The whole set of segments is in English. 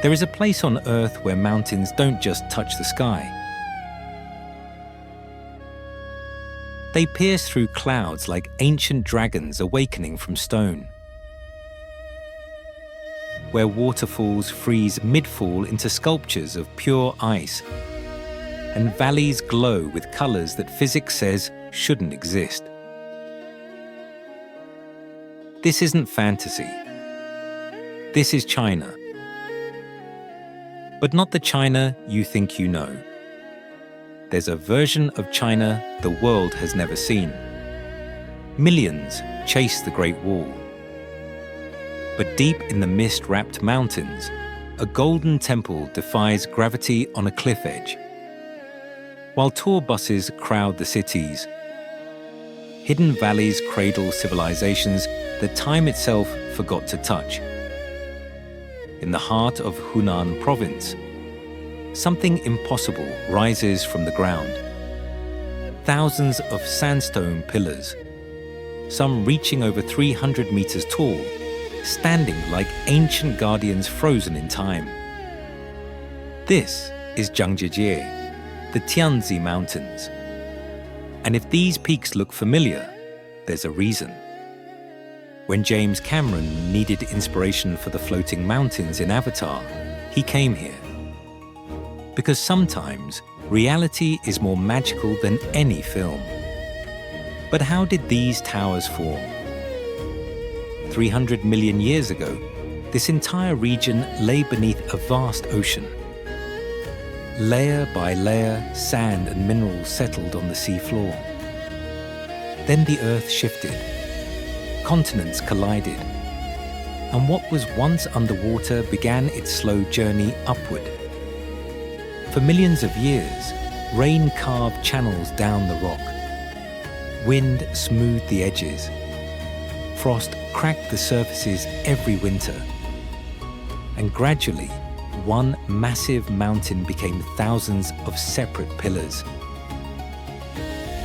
There is a place on Earth where mountains don't just touch the sky. They pierce through clouds like ancient dragons awakening from stone. Where waterfalls freeze mid-fall into sculptures of pure ice, and valleys glow with colors that physics says shouldn't exist. This isn't fantasy. This is China. But not the China you think you know. There's a version of China the world has never seen. Millions chase the Great Wall. But deep in the mist-wrapped mountains, a golden temple defies gravity on a cliff edge. While tour buses crowd the cities, hidden valleys cradle civilizations that time itself forgot to touch. In the heart of Hunan province, something impossible rises from the ground. Thousands of sandstone pillars, some reaching over 300 meters tall, standing like ancient guardians frozen in time. This is Zhangjiajie, the Tianzi Mountains. And if these peaks look familiar, there's a reason. When James Cameron needed inspiration for the floating mountains in Avatar, he came here. Because sometimes reality is more magical than any film. But how did these towers form? 300 million years ago, this entire region lay beneath a vast ocean. Layer by layer, sand and minerals settled on the sea floor. Then the earth shifted. Continents collided. And what was once underwater began its slow journey upward. For millions of years, rain carved channels down the rock. Wind smoothed the edges. Frost cracked the surfaces every winter. And gradually, one massive mountain became thousands of separate pillars.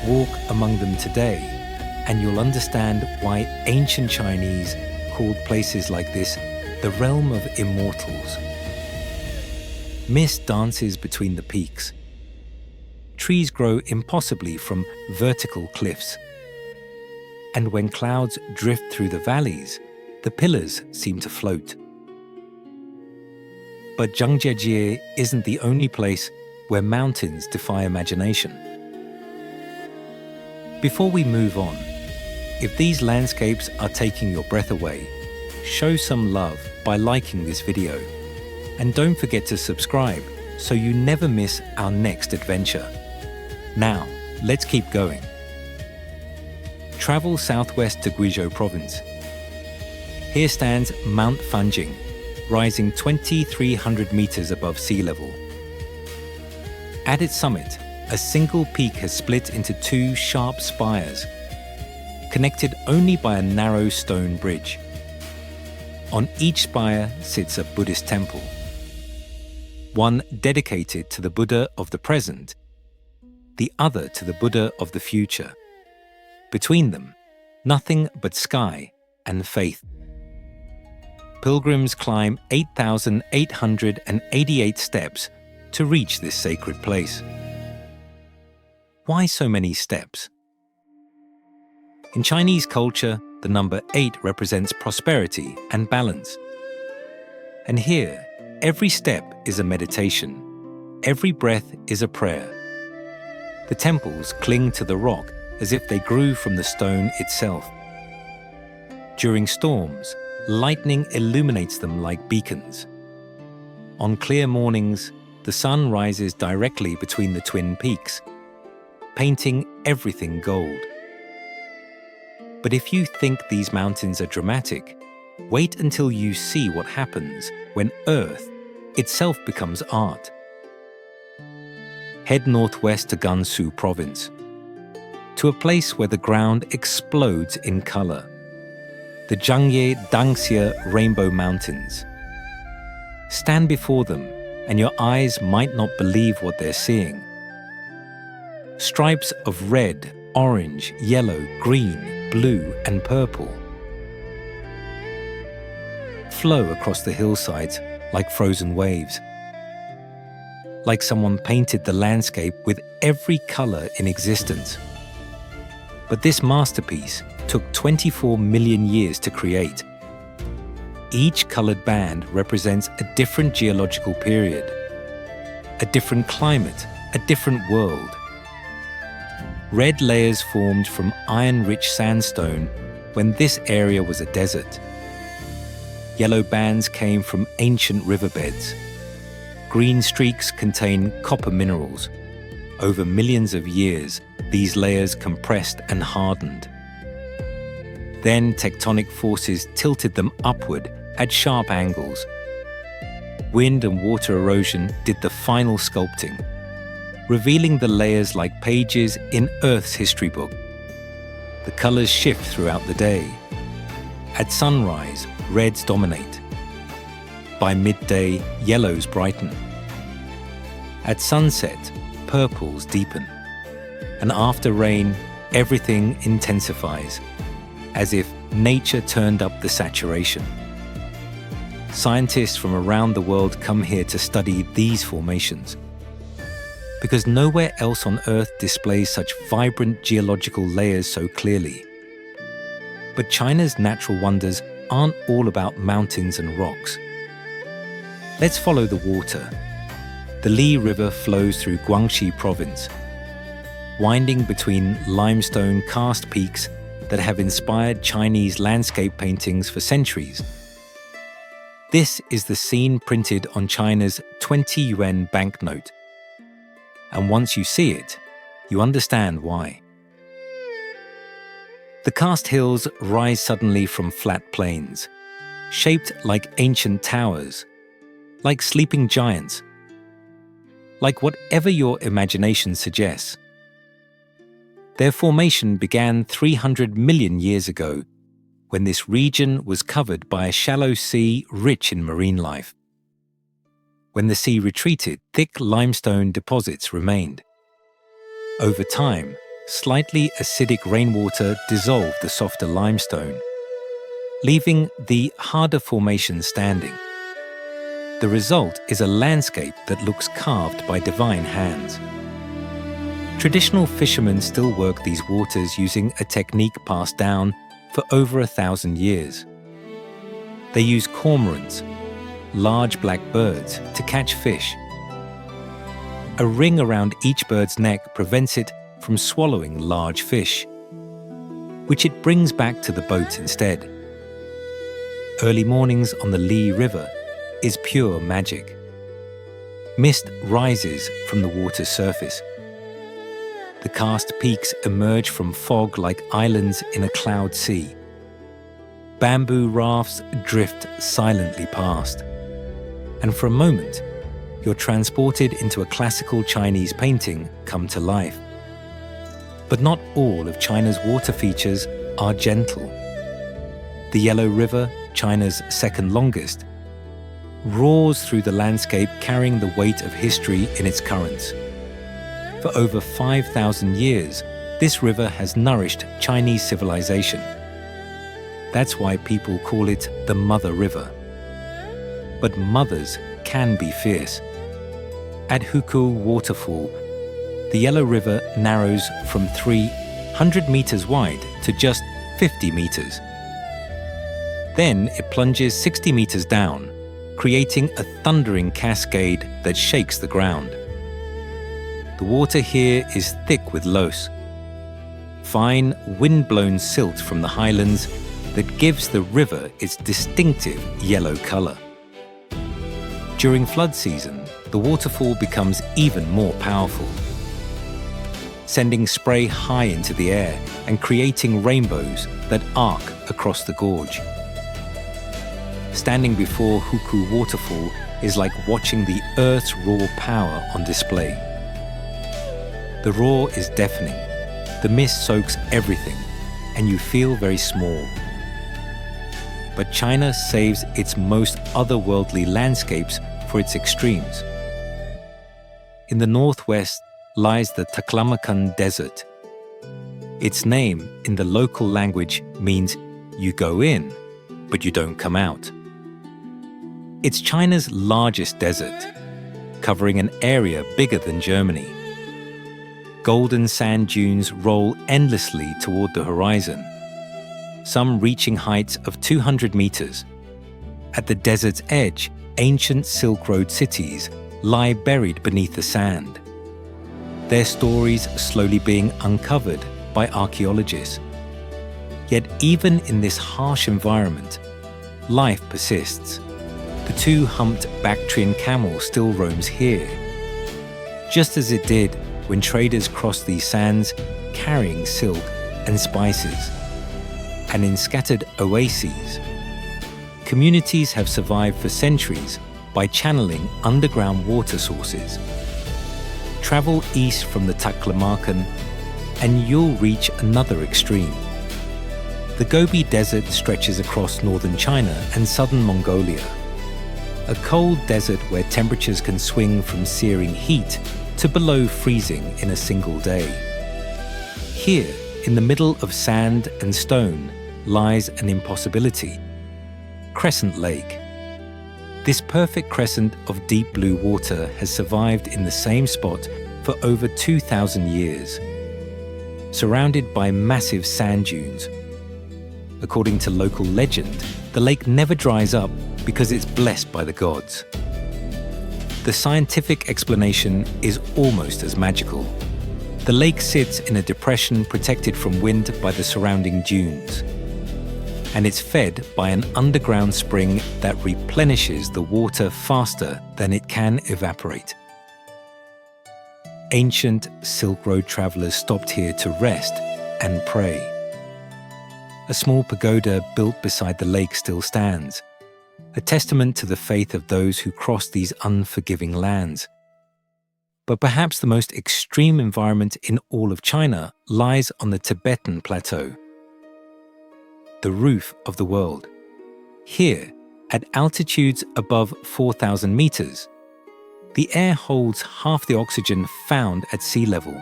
Walk among them today, and you'll understand why ancient Chinese called places like this the realm of immortals. Mist dances between the peaks. Trees grow impossibly from vertical cliffs. And when clouds drift through the valleys, the pillars seem to float. But Zhangjiajie isn't the only place where mountains defy imagination. Before we move on, if these landscapes are taking your breath away, show some love by liking this video. And don't forget to subscribe so you never miss our next adventure. Now, let's keep going. Travel southwest to Guizhou province. Here stands Mount Fanjing, rising 2,300 meters above sea level. At its summit, a single peak has split into two sharp spires, connected only by a narrow stone bridge. On each spire sits a Buddhist temple, one dedicated to the Buddha of the present, the other to the Buddha of the future. Between them, nothing but sky and faith. Pilgrims climb 8,888 steps to reach this sacred place. Why so many steps? In Chinese culture, the number 8 represents prosperity and balance. And here, every step is a meditation. Every breath is a prayer. The temples cling to the rock as if they grew from the stone itself. During storms, lightning illuminates them like beacons. On clear mornings, the sun rises directly between the twin peaks, painting everything gold. But if you think these mountains are dramatic, wait until you see what happens when Earth itself becomes art. Head northwest to Gansu province, to a place where the ground explodes in color. The Zhangye Danxia Rainbow Mountains. Stand before them, and your eyes might not believe what they're seeing. Stripes of red, orange, yellow, green, blue, and purple flow across the hillsides like frozen waves. Like someone painted the landscape with every color in existence. But this masterpiece took 24 million years to create. Each colored band represents a different geological period, a different climate, a different world. Red layers formed from iron-rich sandstone when this area was a desert. Yellow bands came from ancient riverbeds. Green streaks contain copper minerals. Over millions of years, these layers compressed and hardened. Then tectonic forces tilted them upward at sharp angles. Wind and water erosion did the final sculpting, revealing the layers like pages in Earth's history book. The colors shift throughout the day. At sunrise, reds dominate. By midday, yellows brighten. At sunset, purples deepen. And after rain, everything intensifies, as if nature turned up the saturation. Scientists from around the world come here to study these formations, because nowhere else on Earth displays such vibrant geological layers so clearly. But China's natural wonders aren't all about mountains and rocks. Let's follow the water. The Li River flows through Guangxi province, winding between limestone karst peaks that have inspired Chinese landscape paintings for centuries. This is the scene printed on China's 20 yuan banknote. And once you see it, you understand why. The karst hills rise suddenly from flat plains, shaped like ancient towers, like sleeping giants, like whatever your imagination suggests. Their formation began 300 million years ago, when this region was covered by a shallow sea rich in marine life. When the sea retreated, thick limestone deposits remained. Over time, slightly acidic rainwater dissolved the softer limestone, leaving the harder formation standing. The result is a landscape that looks carved by divine hands. Traditional fishermen still work these waters using a technique passed down for over 1,000 years. They use cormorants, large black birds, to catch fish. A ring around each bird's neck prevents it from swallowing large fish, which it brings back to the boat instead. Early mornings on the Li River is pure magic. Mist rises from the water's surface. The karst peaks emerge from fog like islands in a cloud sea. Bamboo rafts drift silently past. And for a moment, you're transported into a classical Chinese painting come to life. But not all of China's water features are gentle. The Yellow River, China's second longest, roars through the landscape carrying the weight of history in its currents. For over 5,000 years, this river has nourished Chinese civilization. That's why people call it the Mother River. But mothers can be fierce. At Hukou Waterfall, the Yellow River narrows from 300 meters wide to just 50 meters. Then it plunges 60 meters down, creating a thundering cascade that shakes the ground. The water here is thick with loess, fine wind-blown silt from the highlands that gives the river its distinctive yellow color. During flood season, the waterfall becomes even more powerful, sending spray high into the air and creating rainbows that arc across the gorge. Standing before Hukou Waterfall is like watching the Earth's raw power on display. The roar is deafening, the mist soaks everything, and you feel very small. But China saves its most otherworldly landscapes for its extremes. In the northwest lies the Taklamakan Desert. Its name in the local language means you go in, but you don't come out. It's China's largest desert, covering an area bigger than Germany. Golden sand dunes roll endlessly toward the horizon, some reaching heights of 200 meters. At the desert's edge, ancient Silk Road cities lie buried beneath the sand, their stories slowly being uncovered by archaeologists. Yet even in this harsh environment, life persists. The two-humped Bactrian camel still roams here, just as it did when traders crossed these sands carrying silk and spices. And in scattered oases, communities have survived for centuries by channeling underground water sources. Travel east from the Taklamakan and you'll reach another extreme. The Gobi Desert stretches across northern China and southern Mongolia, a cold desert where temperatures can swing from searing heat to below freezing in a single day. Here, in the middle of sand and stone, lies an impossibility: Crescent Lake. This perfect crescent of deep blue water has survived in the same spot for over 2,000 years, surrounded by massive sand dunes. According to local legend, the lake never dries up because it's blessed by the gods. The scientific explanation is almost as magical. The lake sits in a depression protected from wind by the surrounding dunes, and it's fed by an underground spring that replenishes the water faster than it can evaporate. Ancient Silk Road travelers stopped here to rest and pray. A small pagoda built beside the lake still stands, a testament to the faith of those who crossed these unforgiving lands. But perhaps the most extreme environment in all of China lies on the Tibetan Plateau, the roof of the world. Here, at altitudes above 4,000 meters, the air holds half the oxygen found at sea level.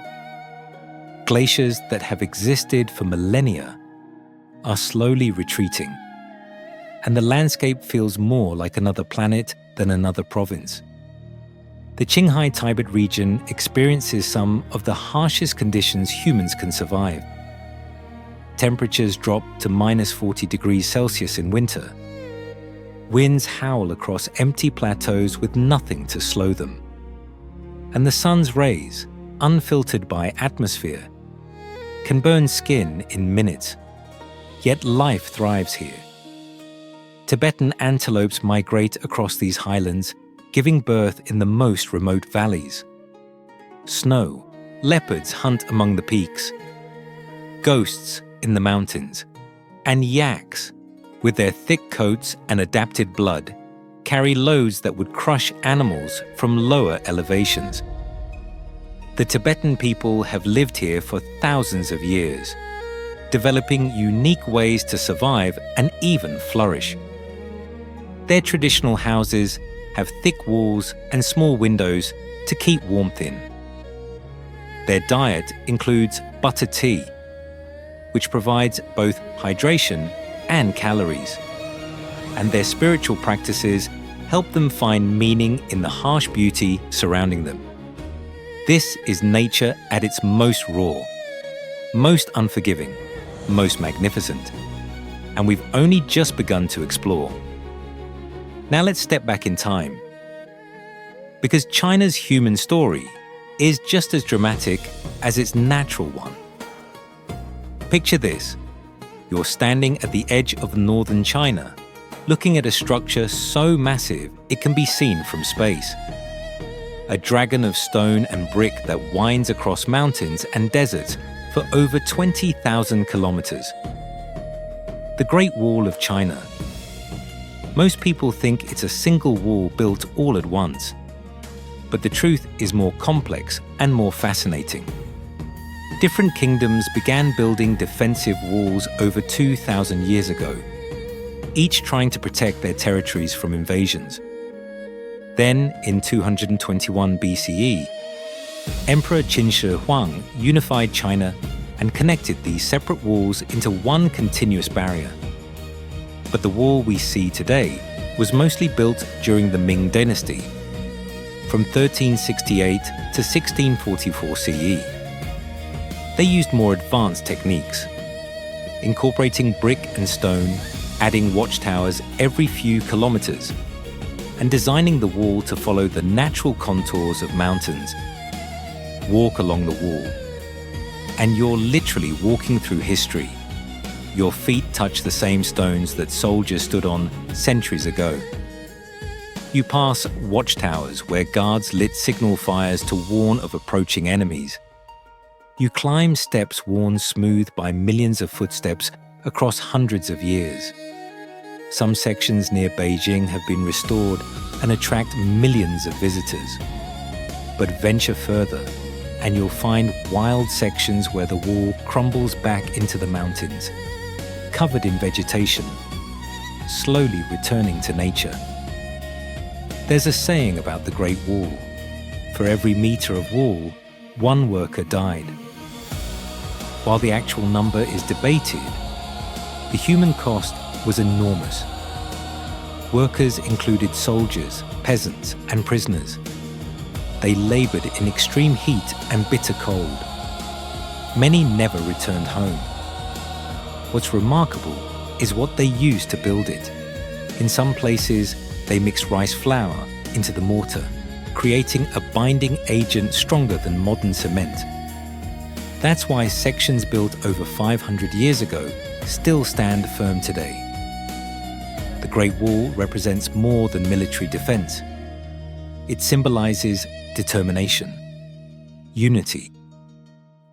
Glaciers that have existed for millennia are slowly retreating, and the landscape feels more like another planet than another province. The Qinghai Tibet region experiences some of the harshest conditions humans can survive. Temperatures drop to -40 degrees Celsius in winter. Winds howl across empty plateaus with nothing to slow them. And the sun's rays, unfiltered by atmosphere, can burn skin in minutes. Yet life thrives here. Tibetan antelopes migrate across these highlands, giving birth in the most remote valleys. Snow, leopards hunt among the peaks, ghosts in the mountains, and yaks, with their thick coats and adapted blood, carry loads that would crush animals from lower elevations. The Tibetan people have lived here for thousands of years, developing unique ways to survive and even flourish. Their traditional houses have thick walls and small windows to keep warmth in. Their diet includes butter tea, which provides both hydration and calories. And their spiritual practices help them find meaning in the harsh beauty surrounding them. This is nature at its most raw, most unforgiving, most magnificent. And we've only just begun to explore. Now let's step back in time. Because China's human story is just as dramatic as its natural one. Picture this. You're standing at the edge of northern China, looking at a structure so massive it can be seen from space. A dragon of stone and brick that winds across mountains and deserts for over 20,000 kilometers. The Great Wall of China. Most people think it's a single wall built all at once. But the truth is more complex and more fascinating. Different kingdoms began building defensive walls over 2,000 years ago, each trying to protect their territories from invasions. Then, in 221 BCE, Emperor Qin Shi Huang unified China and connected these separate walls into one continuous barrier. But the wall we see today was mostly built during the Ming Dynasty, from 1368 to 1644 CE. They used more advanced techniques, incorporating brick and stone, adding watchtowers every few kilometers, and designing the wall to follow the natural contours of mountains. Walk along the wall, and you're literally walking through history. Your feet touch the same stones that soldiers stood on centuries ago. You pass watchtowers where guards lit signal fires to warn of approaching enemies. You climb steps worn smooth by millions of footsteps across hundreds of years. Some sections near Beijing have been restored and attract millions of visitors. But venture further, and you'll find wild sections where the wall crumbles back into the mountains, covered in vegetation, slowly returning to nature. There's a saying about the Great Wall: for every meter of wall, one worker died. While the actual number is debated, the human cost was enormous. Workers included soldiers, peasants, and prisoners. They labored in extreme heat and bitter cold. Many never returned home. What's remarkable is what they used to build it. In some places, they mixed rice flour into the mortar, creating a binding agent stronger than modern cement. That's why sections built over 500 years ago still stand firm today. The Great Wall represents more than military defense. It symbolizes determination, unity,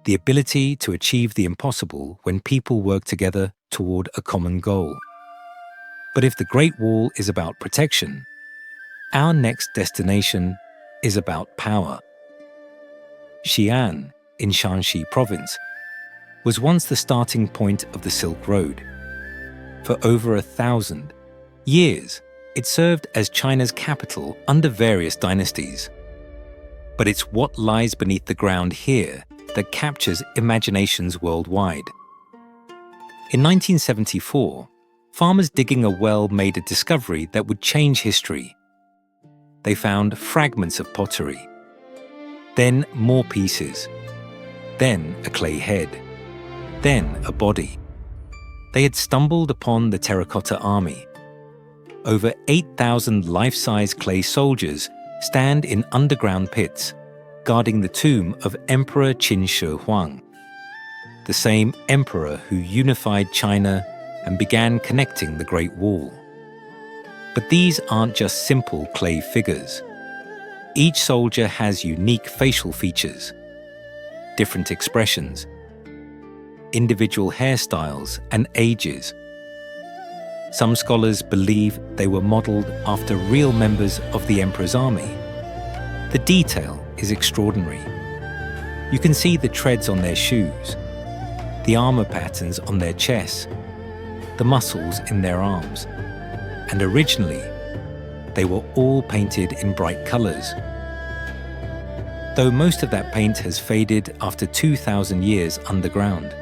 the ability to achieve the impossible when people work together toward a common goal. But if the Great Wall is about protection, our next destination is about power. Xi'an, in Shanxi province, was once the starting point of the Silk Road. For over 1,000 years, it served as China's capital under various dynasties. But it's what lies beneath the ground here that captures imaginations worldwide. In 1974, farmers digging a well made a discovery that would change history. They found fragments of pottery, then more pieces, then a clay head, then a body. They had stumbled upon the Terracotta Army. Over 8,000 life-size clay soldiers stand in underground pits, guarding the tomb of Emperor Qin Shi Huang, the same emperor who unified China and began connecting the Great Wall. But these aren't just simple clay figures. Each soldier has unique facial features, different expressions, individual hairstyles, and ages. Some scholars believe they were modeled after real members of the emperor's army. The detail is extraordinary. You can see the treads on their shoes, the armor patterns on their chests, the muscles in their arms. And originally, they were all painted in bright colors. Though most of that paint has faded after 2,000 years underground.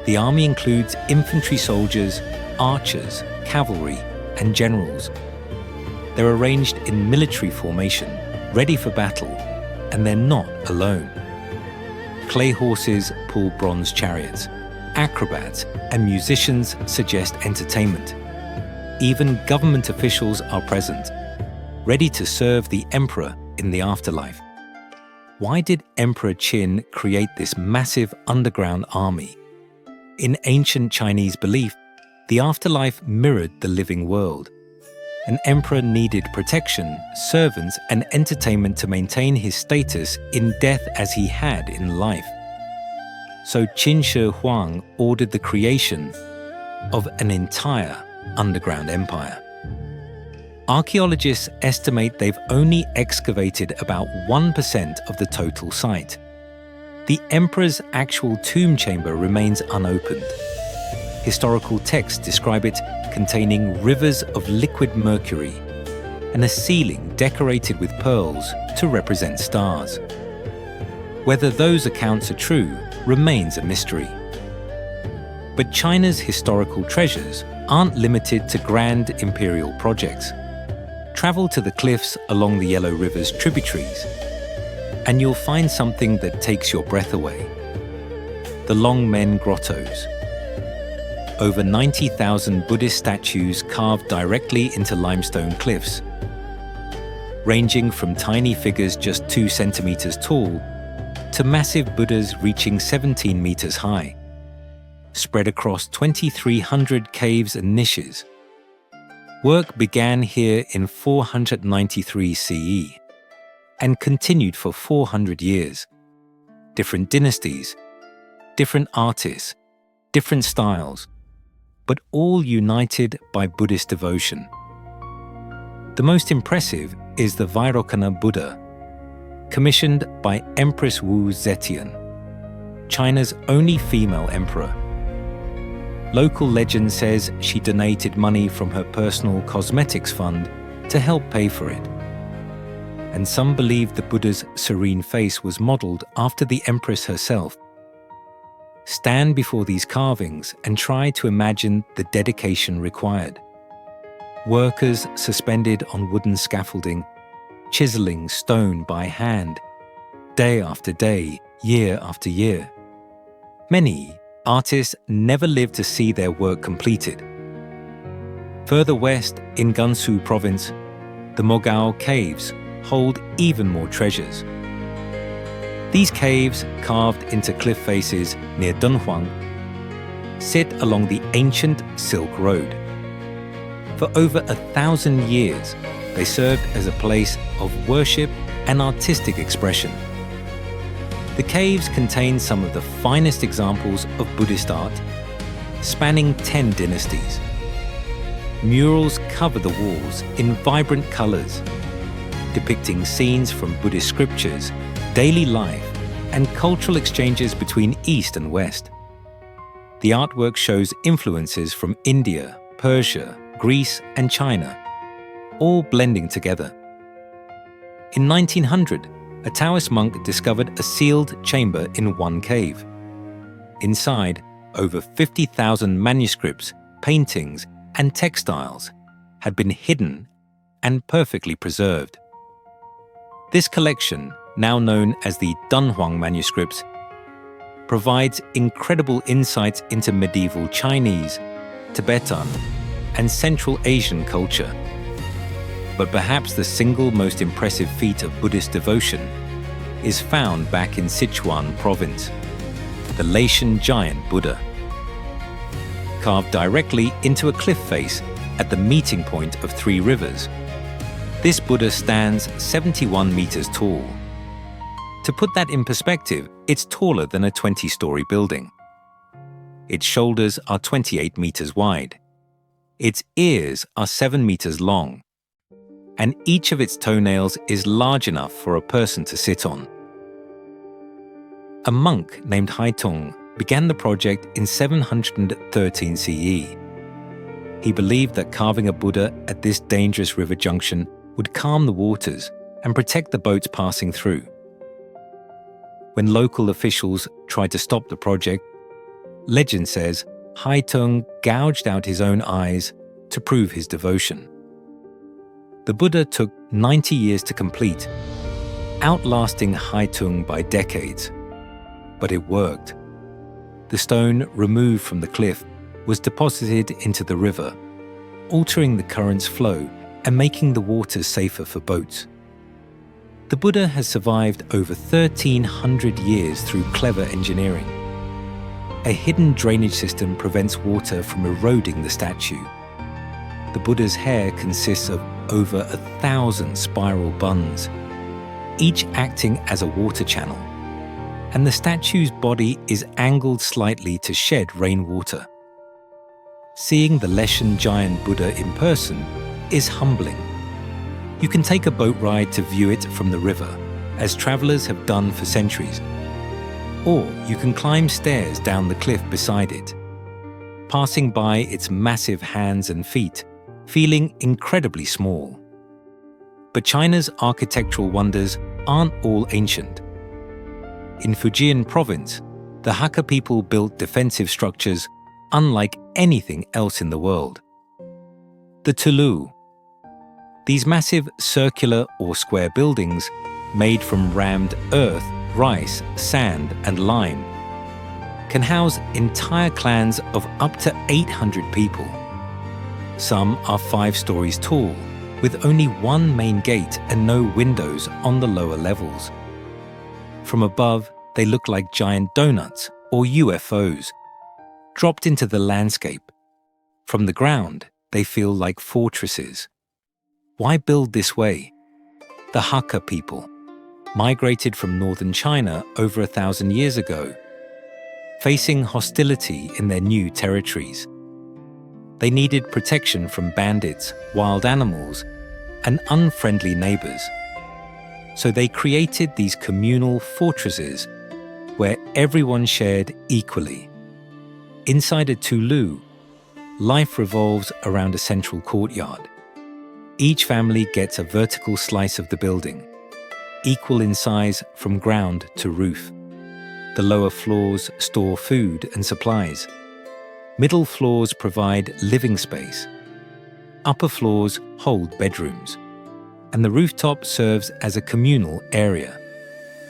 The army includes infantry soldiers, archers, cavalry, and generals. They're arranged in military formation, ready for battle, and they're not alone. Clay horses pull bronze chariots, acrobats and musicians suggest entertainment. Even government officials are present, ready to serve the emperor in the afterlife. Why did Emperor Qin create this massive underground army? In ancient Chinese belief, the afterlife mirrored the living world. An emperor needed protection, servants, and entertainment to maintain his status in death as he had in life. So Qin Shi Huang ordered the creation of an entire underground empire. Archaeologists estimate they've only excavated about 1% of the total site. The emperor's actual tomb chamber remains unopened. Historical texts describe it containing rivers of liquid mercury and a ceiling decorated with pearls to represent stars. Whether those accounts are true remains a mystery. But China's historical treasures aren't limited to grand imperial projects. Travel to the cliffs along the Yellow River's tributaries, and you'll find something that takes your breath away. The Longmen Grottoes. Over 90,000 Buddhist statues carved directly into limestone cliffs, ranging from tiny figures just 2 centimeters tall to massive Buddhas reaching 17 meters high, spread across 2,300 caves and niches. Work began here in 493 CE and continued for 400 years. Different dynasties, different artists, different styles, but all united by Buddhist devotion. The most impressive is the Vairocana Buddha, commissioned by Empress Wu Zetian, China's only female emperor. Local legend says she donated money from her personal cosmetics fund to help pay for it. And some believe the Buddha's serene face was modeled after the Empress herself. Stand before these carvings and try to imagine the dedication required. Workers suspended on wooden scaffolding, chiseling stone by hand, day after day, year after year. Many artists never lived to see their work completed. Further west, in Gansu province, the Mogao Caves hold even more treasures. These caves, carved into cliff faces near Dunhuang, sit along the ancient Silk Road. For over 1,000 years, they served as a place of worship and artistic expression. The caves contain some of the finest examples of Buddhist art, spanning 10 dynasties. Murals cover the walls in vibrant colors, depicting scenes from Buddhist scriptures, daily life, and cultural exchanges between East and West. The artwork shows influences from India, Persia, Greece, and China, all blending together. In 1900, a Taoist monk discovered a sealed chamber in one cave. Inside, over 50,000 manuscripts, paintings, and textiles had been hidden and perfectly preserved. This collection, now known as the Dunhuang manuscripts, provides incredible insights into medieval Chinese, Tibetan, and Central Asian culture. But perhaps the single most impressive feat of Buddhist devotion is found back in Sichuan province, the Laishan Giant Buddha. Carved directly into a cliff face at the meeting point of 3 rivers, this Buddha stands 71 meters tall. To put that in perspective, it's taller than a 20-story building. Its shoulders are 28 meters wide. Its ears are 7 meters long, and each of its toenails is large enough for a person to sit on. A monk named Haitung began the project in 713 CE. He believed that carving a Buddha at this dangerous river junction would calm the waters and protect the boats passing through. When local officials tried to stop the project, legend says Haitung gouged out his own eyes to prove his devotion. The Buddha took 90 years to complete, outlasting Haitung by decades. But it worked. The stone removed from the cliff was deposited into the river, altering the current's flow and making the waters safer for boats. The Buddha has survived over 1,300 years through clever engineering. A hidden drainage system prevents water from eroding the statue. The Buddha's hair consists of over 1,000 spiral buns, each acting as a water channel, and the statue's body is angled slightly to shed rainwater. Seeing the Laishan Giant Buddha in person is humbling. You can take a boat ride to view it from the river, as travelers have done for centuries. Or you can climb stairs down the cliff beside it, passing by its massive hands and feet, feeling incredibly small. But China's architectural wonders aren't all ancient. In Fujian province, the Hakka people built defensive structures unlike anything else in the world. The Tulou. These massive circular or square buildings, made from rammed earth, rice, sand, and lime, can house entire clans of up to 800 people. Some are 5 stories tall, with only one main gate and no windows on the lower levels. From above, they look like giant donuts or UFOs, dropped into the landscape. From the ground, they feel like fortresses. Why build this way? The Hakka people migrated from northern China over 1,000 years ago, facing hostility in their new territories. They needed protection from bandits, wild animals, and unfriendly neighbors. So they created these communal fortresses where everyone shared equally. Inside a Tulou, life revolves around a central courtyard. Each family gets a vertical slice of the building, equal in size from ground to roof. The lower floors store food and supplies. Middle floors provide living space. Upper floors hold bedrooms. And the rooftop serves as a communal area.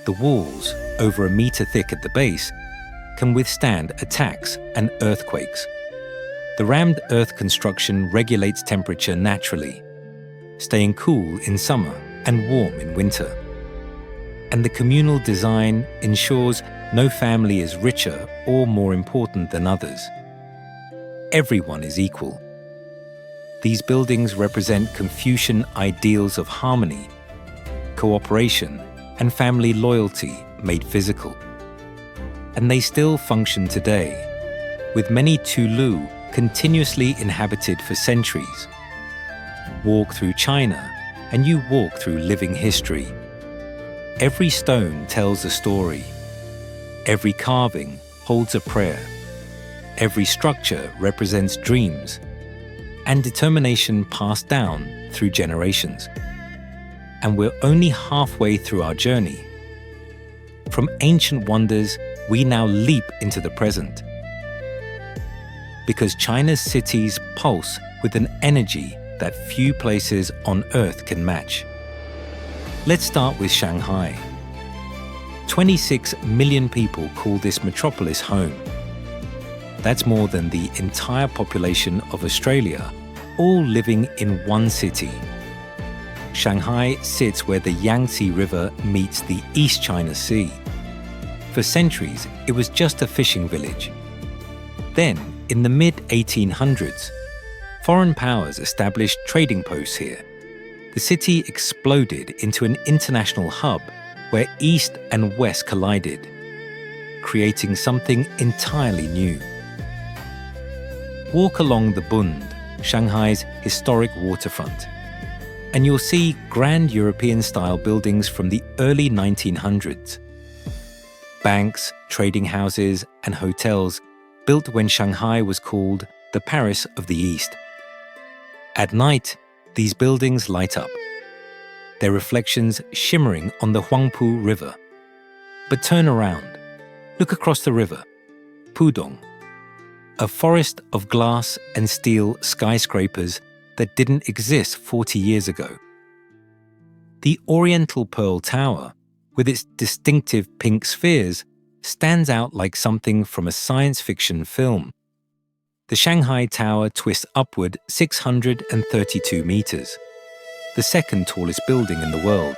The walls, over 1 meter thick at the base, can withstand attacks and earthquakes. The rammed earth construction regulates temperature naturally, staying cool in summer and warm in winter. And the communal design ensures no family is richer or more important than others. Everyone is equal. These buildings represent Confucian ideals of harmony, cooperation, and family loyalty made physical. And they still function today, with many Tulou continuously inhabited for centuries. Walk through China, and you walk through living history. Every stone tells a story. Every carving holds a prayer. Every structure represents dreams and determination passed down through generations. And we're only halfway through our journey. From ancient wonders, we now leap into the present. Because China's cities pulse with an energy that few places on Earth can match. Let's start with Shanghai. 26 million people call this metropolis home. That's more than the entire population of Australia, all living in one city. Shanghai sits where the Yangtze River meets the East China Sea. For centuries, it was just a fishing village. Then, in the mid-1800s, foreign powers established trading posts here. The city exploded into an international hub where East and West collided, creating something entirely new. Walk along the Bund, Shanghai's historic waterfront, and you'll see grand European-style buildings from the early 1900s. Banks, trading houses, and hotels built when Shanghai was called the Paris of the East. At night, these buildings light up, their reflections shimmering on the Huangpu River. But turn around, look across the river, Pudong, a forest of glass and steel skyscrapers that didn't exist 40 years ago. The Oriental Pearl Tower, with its distinctive pink spheres, stands out like something from a science fiction film. The Shanghai Tower twists upward 632 meters, the second tallest building in the world.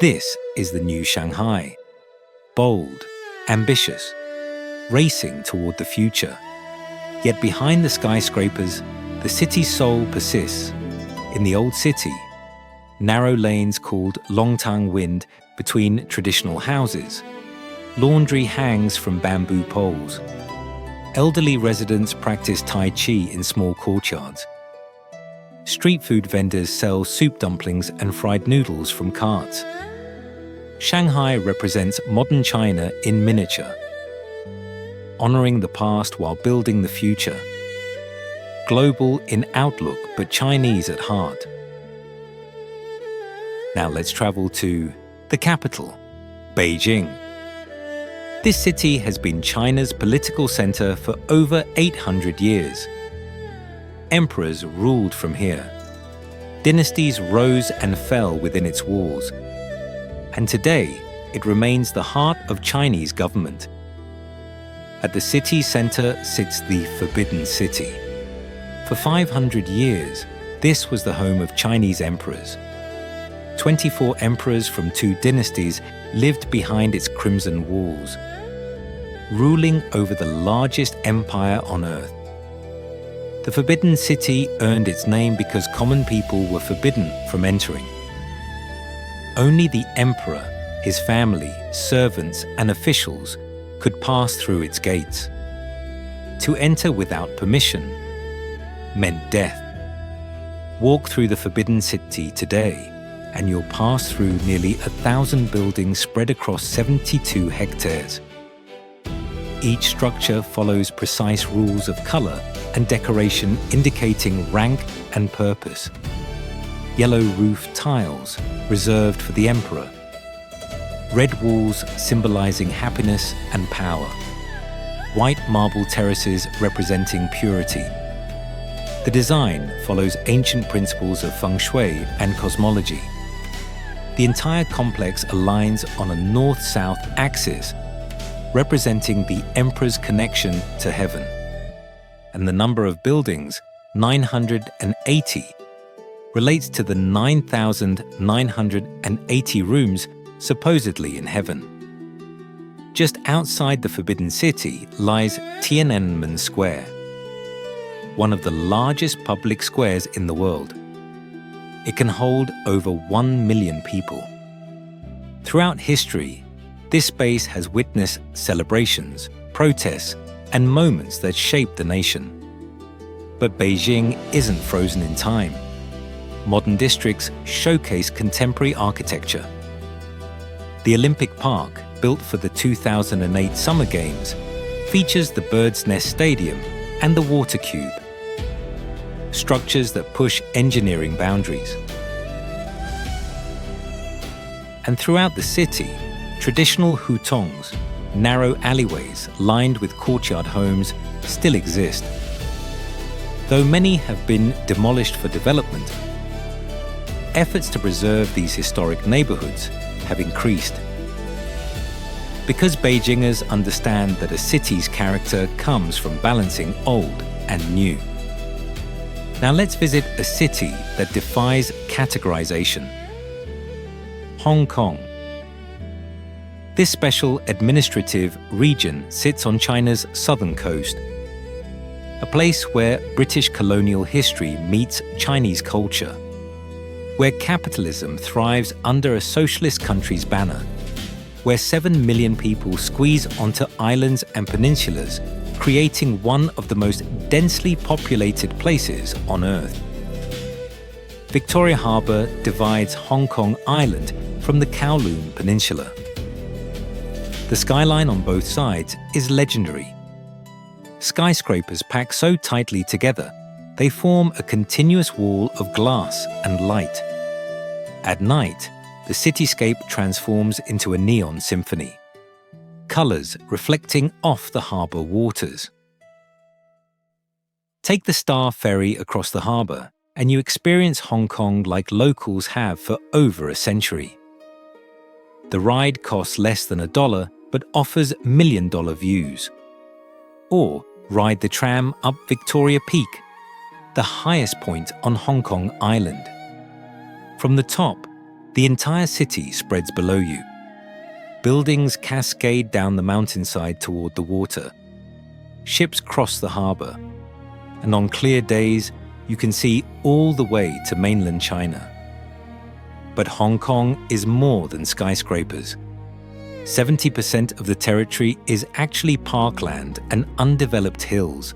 This is the new Shanghai. Bold, ambitious, racing toward the future. Yet behind the skyscrapers, the city's soul persists. In the old city, narrow lanes called Longtang Wind between traditional houses. Laundry hangs from bamboo poles. Elderly residents practice Tai Chi in small courtyards. Street food vendors sell soup dumplings and fried noodles from carts. Shanghai represents modern China in miniature, honoring the past while building the future. Global in outlook, but Chinese at heart. Now let's travel to the capital, Beijing. This city has been China's political center for over 800 years. Emperors ruled from here. Dynasties rose and fell within its walls. And today, it remains the heart of Chinese government. At the city's center sits the Forbidden City. For 500 years, this was the home of Chinese emperors. 24 emperors from 2 dynasties lived behind its crimson walls, ruling over the largest empire on earth. The Forbidden City earned its name because common people were forbidden from entering. Only the emperor, his family, servants, and officials could pass through its gates. To enter without permission meant death. Walk through the Forbidden City today, and you'll pass through nearly 1,000 buildings spread across 72 hectares. Each structure follows precise rules of color and decoration indicating rank and purpose. Yellow roof tiles reserved for the emperor. Red walls symbolizing happiness and power. White marble terraces representing purity. The design follows ancient principles of feng shui and cosmology. The entire complex aligns on a north-south axis, representing the emperor's connection to heaven. And the number of buildings, 980, relates to the 9,980 rooms supposedly in heaven. Just outside the Forbidden City lies Tiananmen Square, one of the largest public squares in the world. It can hold over 1 million people. Throughout history, this space has witnessed celebrations, protests, and moments that shaped the nation. But Beijing isn't frozen in time. Modern districts showcase contemporary architecture. The Olympic Park, built for the 2008 Summer Games, features the Bird's Nest Stadium and the Water Cube, structures that push engineering boundaries. And throughout the city, traditional hutongs, narrow alleyways lined with courtyard homes, still exist. Though many have been demolished for development, efforts to preserve these historic neighborhoods have increased. Because Beijingers understand that a city's character comes from balancing old and new. Now let's visit a city that defies categorization. Hong Kong. This special administrative region sits on China's southern coast, a place where British colonial history meets Chinese culture, where capitalism thrives under a socialist country's banner, where 7 million people squeeze onto islands and peninsulas, creating one of the most densely populated places on Earth. Victoria Harbour divides Hong Kong Island from the Kowloon Peninsula. The skyline on both sides is legendary. Skyscrapers pack so tightly together, they form a continuous wall of glass and light. At night, the cityscape transforms into a neon symphony, colors reflecting off the harbour waters. Take the Star Ferry across the harbour, and you experience Hong Kong like locals have for over a century. The ride costs less than $1, but offers million-dollar views. Or ride the tram up Victoria Peak, the highest point on Hong Kong Island. From the top, the entire city spreads below you. Buildings cascade down the mountainside toward the water. Ships cross the harbour. And on clear days, you can see all the way to mainland China. But Hong Kong is more than skyscrapers. 70% of the territory is actually parkland and undeveloped hills.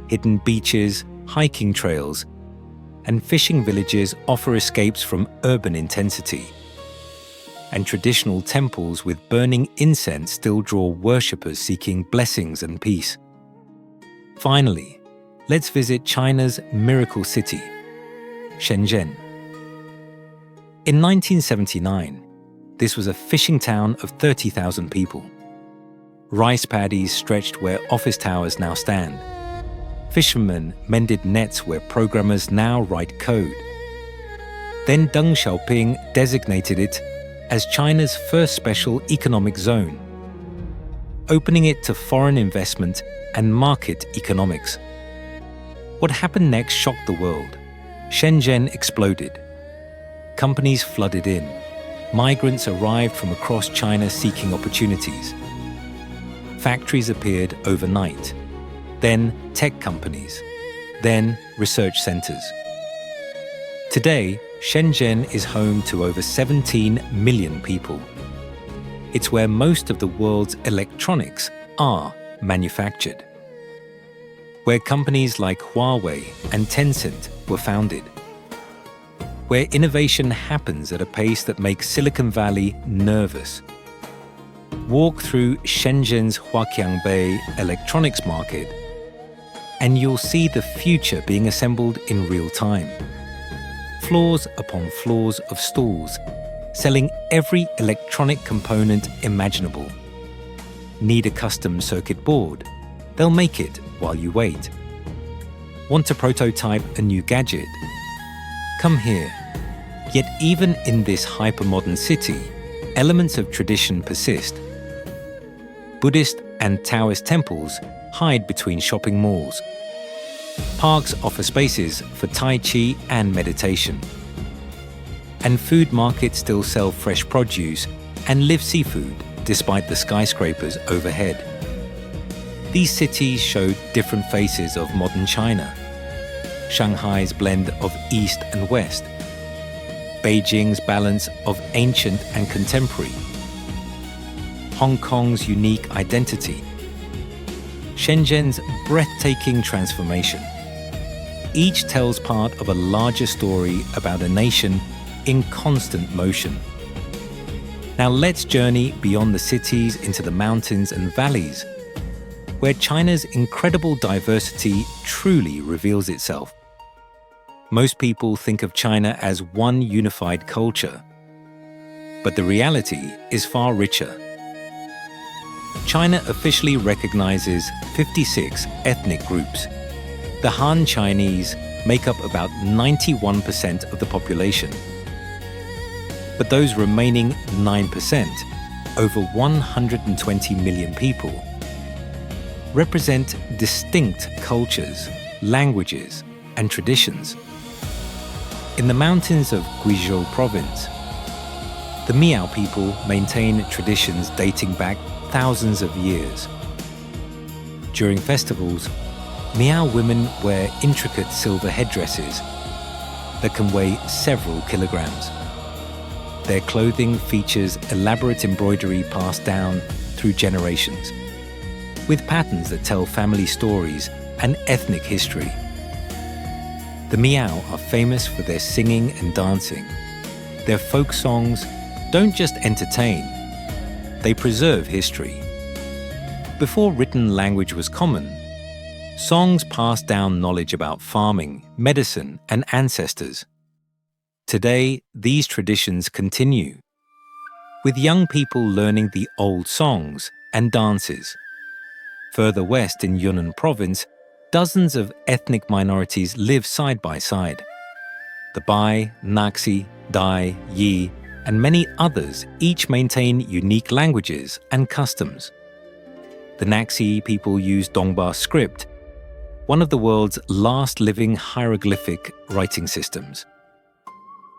Hidden beaches, hiking trails, and fishing villages offer escapes from urban intensity. And traditional temples with burning incense still draw worshippers seeking blessings and peace. Finally, let's visit China's miracle city, Shenzhen. In 1979, this was a fishing town of 30,000 people. Rice paddies stretched where office towers now stand. Fishermen mended nets where programmers now write code. Then Deng Xiaoping designated it as China's first special economic zone, opening it to foreign investment and market economics. What happened next shocked the world. Shenzhen exploded. Companies flooded in. Migrants arrived from across China seeking opportunities. Factories appeared overnight. Then tech companies. Then research centers. Today, Shenzhen is home to over 17 million people. It's where most of the world's electronics are manufactured, where companies like Huawei and Tencent were founded, where innovation happens at a pace that makes Silicon Valley nervous. Walk through Shenzhen's Huaqiangbei electronics market, and you'll see the future being assembled in real time. Floors upon floors of stalls, selling every electronic component imaginable. Need a custom circuit board? They'll make it while you wait. Want to prototype a new gadget? Come here. Yet even in this hypermodern city, elements of tradition persist. Buddhist and Taoist temples hide between shopping malls. Parks offer spaces for Tai Chi and meditation. And food markets still sell fresh produce and live seafood despite the skyscrapers overhead. These cities show different faces of modern China. Shanghai's blend of East and West. Beijing's balance of ancient and contemporary. Hong Kong's unique identity. Shenzhen's breathtaking transformation. Each tells part of a larger story about a nation in constant motion. Now let's journey beyond the cities into the mountains and valleys, where China's incredible diversity truly reveals itself. Most people think of China as one unified culture, but the reality is far richer. China officially recognizes 56 ethnic groups. The Han Chinese make up about 91% of the population. But those remaining 9%, over 120 million people, represent distinct cultures, languages, and traditions. In the mountains of Guizhou province, the Miao people maintain traditions dating back thousands of years. During festivals, Miao women wear intricate silver headdresses that can weigh several kilograms. Their clothing features elaborate embroidery passed down through generations, with patterns that tell family stories and ethnic history. The Miao are famous for their singing and dancing. Their folk songs don't just entertain, they preserve history. Before written language was common, songs passed down knowledge about farming, medicine, and ancestors. Today, these traditions continue, with young people learning the old songs and dances. Further west in Yunnan province, dozens of ethnic minorities live side by side. The Bai, Naxi, Dai, Yi, and many others each maintain unique languages and customs. The Naxi people use Dongba script, one of the world's last living hieroglyphic writing systems.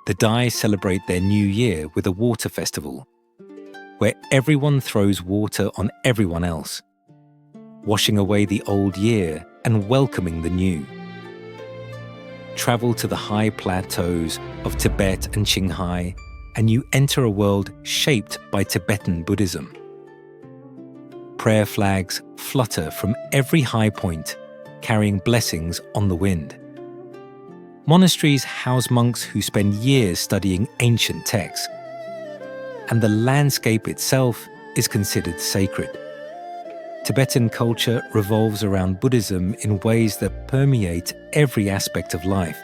The Dai celebrate their new year with a water festival, where everyone throws water on everyone else, washing away the old year and welcoming the new. Travel to the high plateaus of Tibet and Shanghai, and you enter a world shaped by Tibetan Buddhism. Prayer flags flutter from every high point, carrying blessings on the wind. Monasteries house monks who spend years studying ancient texts, and the landscape itself is considered sacred. Tibetan culture revolves around Buddhism in ways that permeate every aspect of life.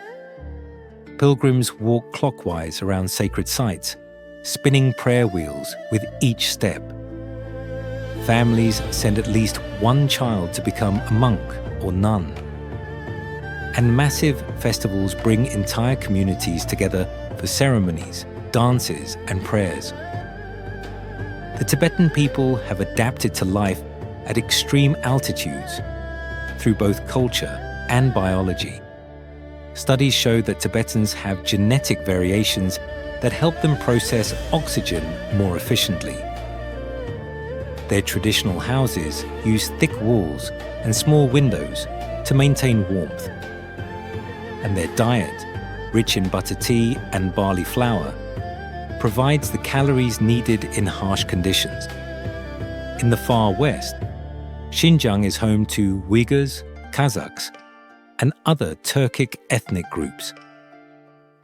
Pilgrims walk clockwise around sacred sites, spinning prayer wheels with each step. families send at least one child to become a monk or nun. And massive festivals bring entire communities together for ceremonies, dances, and prayers. The Tibetan people have adapted to life at extreme altitudes through both culture and biology. Studies show that Tibetans have genetic variations that help them process oxygen more efficiently. Their traditional houses use thick walls and small windows to maintain warmth. And their diet, rich in butter tea and barley flour, provides the calories needed in harsh conditions. In the far west, Xinjiang is home to Uyghurs, Kazakhs, and other Turkic ethnic groups.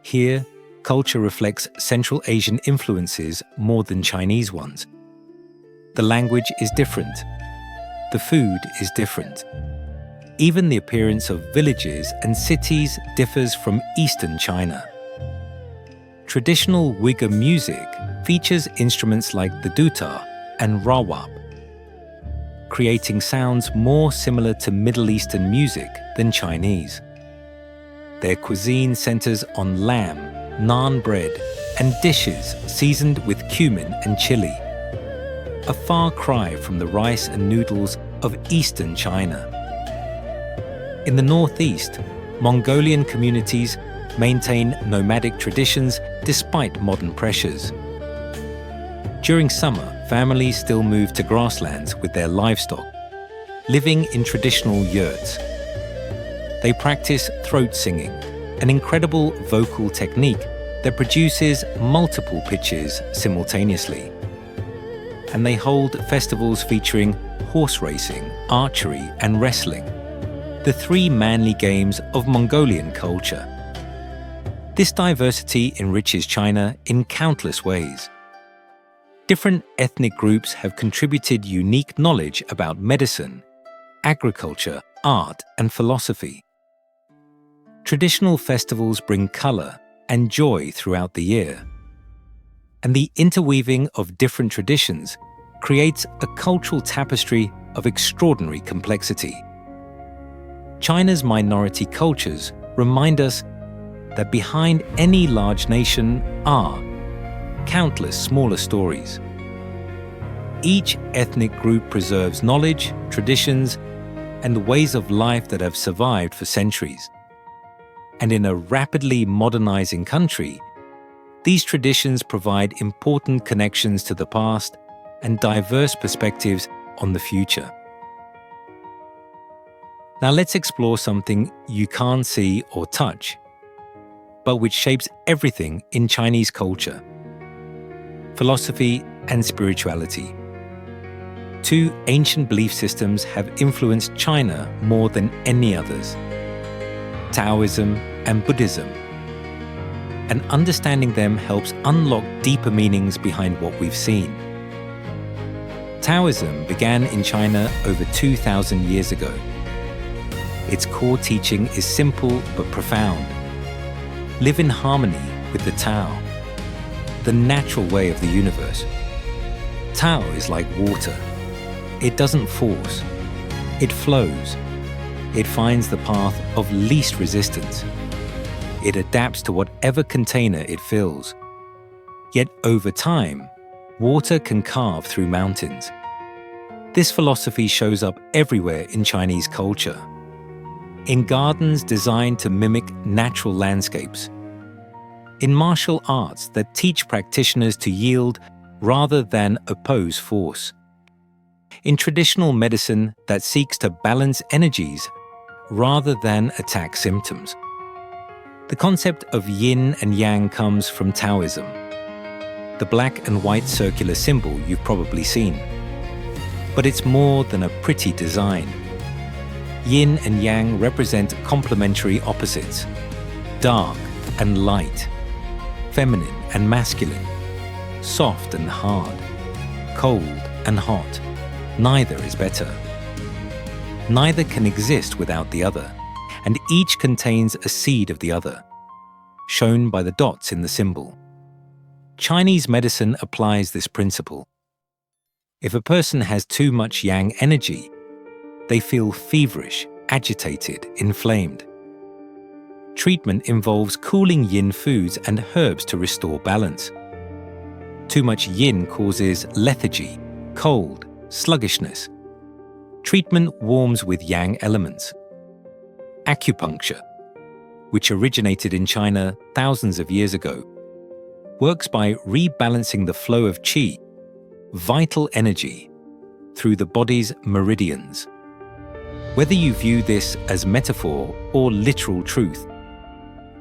Here, culture reflects Central Asian influences more than Chinese ones. The language is different. The food is different. Even the appearance of villages and cities differs from Eastern China. Traditional Uyghur music features instruments like the dutar and rawab, creating sounds more similar to Middle Eastern music than Chinese. Their cuisine centers on lamb, naan bread, and dishes seasoned with cumin and chili, a far cry from the rice and noodles of Eastern China. In the northeast, Mongolian communities maintain nomadic traditions despite modern pressures. During summer, families still move to grasslands with their livestock, living in traditional yurts. They practice throat singing, an incredible vocal technique that produces multiple pitches simultaneously. And they hold festivals featuring horse racing, archery, and wrestling, the three manly games of Mongolian culture. This diversity enriches China in countless ways. Different ethnic groups have contributed unique knowledge about medicine, agriculture, art, and philosophy. Traditional festivals bring color and joy throughout the year. And the interweaving of different traditions creates a cultural tapestry of extraordinary complexity. China's minority cultures remind us that behind any large nation are countless smaller stories. Each ethnic group preserves knowledge, traditions, and ways of life that have survived for centuries. And in a rapidly modernizing country, these traditions provide important connections to the past and diverse perspectives on the future. Now let's explore something you can't see or touch, but which shapes everything in Chinese culture: philosophy and spirituality. Two ancient belief systems have influenced China more than any others: Taoism and Buddhism. And understanding them helps unlock deeper meanings behind what we've seen. Taoism began in China over 2,000 years ago. Its core teaching is simple but profound. Live in harmony with the Tao, the natural way of the universe. Tao is like water. It doesn't force. It flows. It finds the path of least resistance. It adapts to whatever container it fills. Yet over time, water can carve through mountains. This philosophy shows up everywhere in Chinese culture. In gardens designed to mimic natural landscapes. In martial arts that teach practitioners to yield rather than oppose force. In traditional medicine that seeks to balance energies rather than attack symptoms. The concept of yin and yang comes from Taoism, the black and white circular symbol you've probably seen. But it's more than a pretty design. Yin and yang represent complementary opposites: dark and light, feminine and masculine, soft and hard, cold and hot. Neither is better. Neither can exist without the other, and each contains a seed of the other, shown by the dots in the symbol. Chinese medicine applies this principle. If a person has too much yang energy, they feel feverish, agitated, inflamed. Treatment involves cooling yin foods and herbs to restore balance. Too much yin causes lethargy, cold, sluggishness. Treatment warms with yang elements. Acupuncture, which originated in China thousands of years ago, works by rebalancing the flow of qi, vital energy, through the body's meridians. Whether you view this as metaphor or literal truth,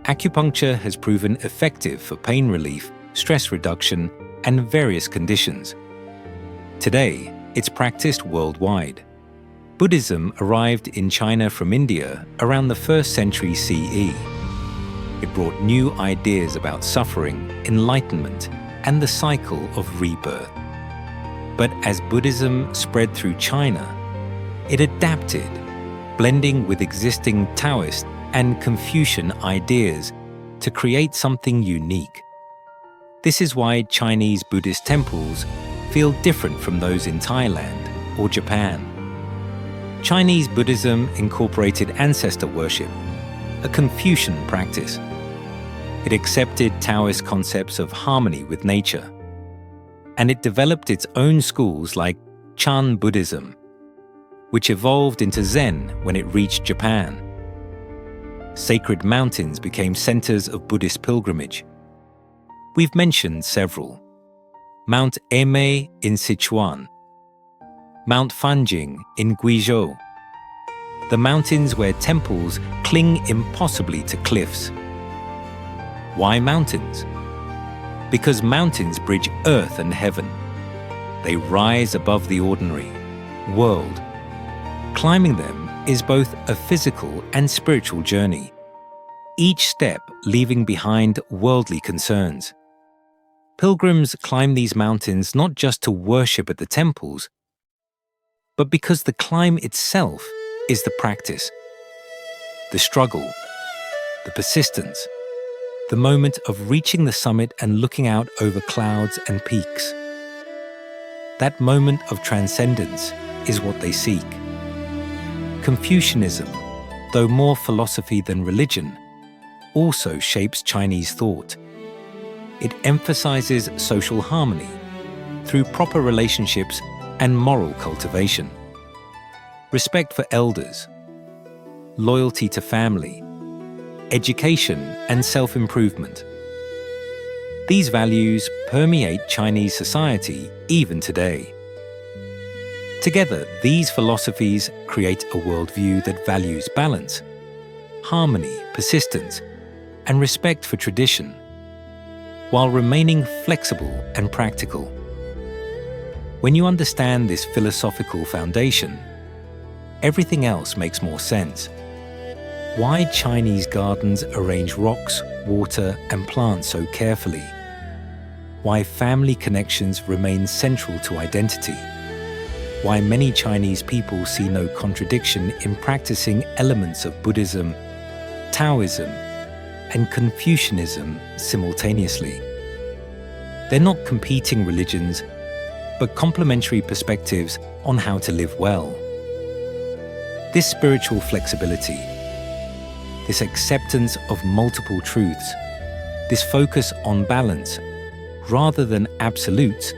acupuncture has proven effective for pain relief, stress reduction, and various conditions. Today, it's practiced worldwide. Buddhism arrived in China from India around the 1st century CE. It brought new ideas about suffering, enlightenment, and the cycle of rebirth. But as Buddhism spread through China, it adapted, blending with existing Taoist and Confucian ideas to create something unique. This is why Chinese Buddhist temples feel different from those in Thailand or Japan. Chinese Buddhism incorporated ancestor worship, a Confucian practice. It accepted Taoist concepts of harmony with nature, and it developed its own schools like Chan Buddhism, which evolved into Zen when it reached Japan. Sacred mountains became centers of Buddhist pilgrimage. We've mentioned several: Mount Emei in Sichuan, Mount Fanjing in Guizhou, the mountains where temples cling impossibly to cliffs. Why mountains? Because mountains bridge earth and heaven. They rise above the ordinary world. Climbing them is both a physical and spiritual journey, each step leaving behind worldly concerns. Pilgrims climb these mountains not just to worship at the temples, but because the climb itself is the practice, the struggle, the persistence, the moment of reaching the summit and looking out over clouds and peaks. That moment of transcendence is what they seek. Confucianism, though more philosophy than religion, also shapes Chinese thought. It emphasizes social harmony through proper relationships and moral cultivation, respect for elders, loyalty to family, education, and self-improvement. These values permeate Chinese society even today. Together, these philosophies create a worldview that values balance, harmony, persistence, and respect for tradition, while remaining flexible and practical. When you understand this philosophical foundation, everything else makes more sense. Why Chinese gardens arrange rocks, water, and plants so carefully. Why family connections remain central to identity. Why many Chinese people see no contradiction in practicing elements of Buddhism, Taoism, and Confucianism simultaneously. They're not competing religions, but complementary perspectives on how to live well. This spiritual flexibility, this acceptance of multiple truths, this focus on balance rather than absolutes,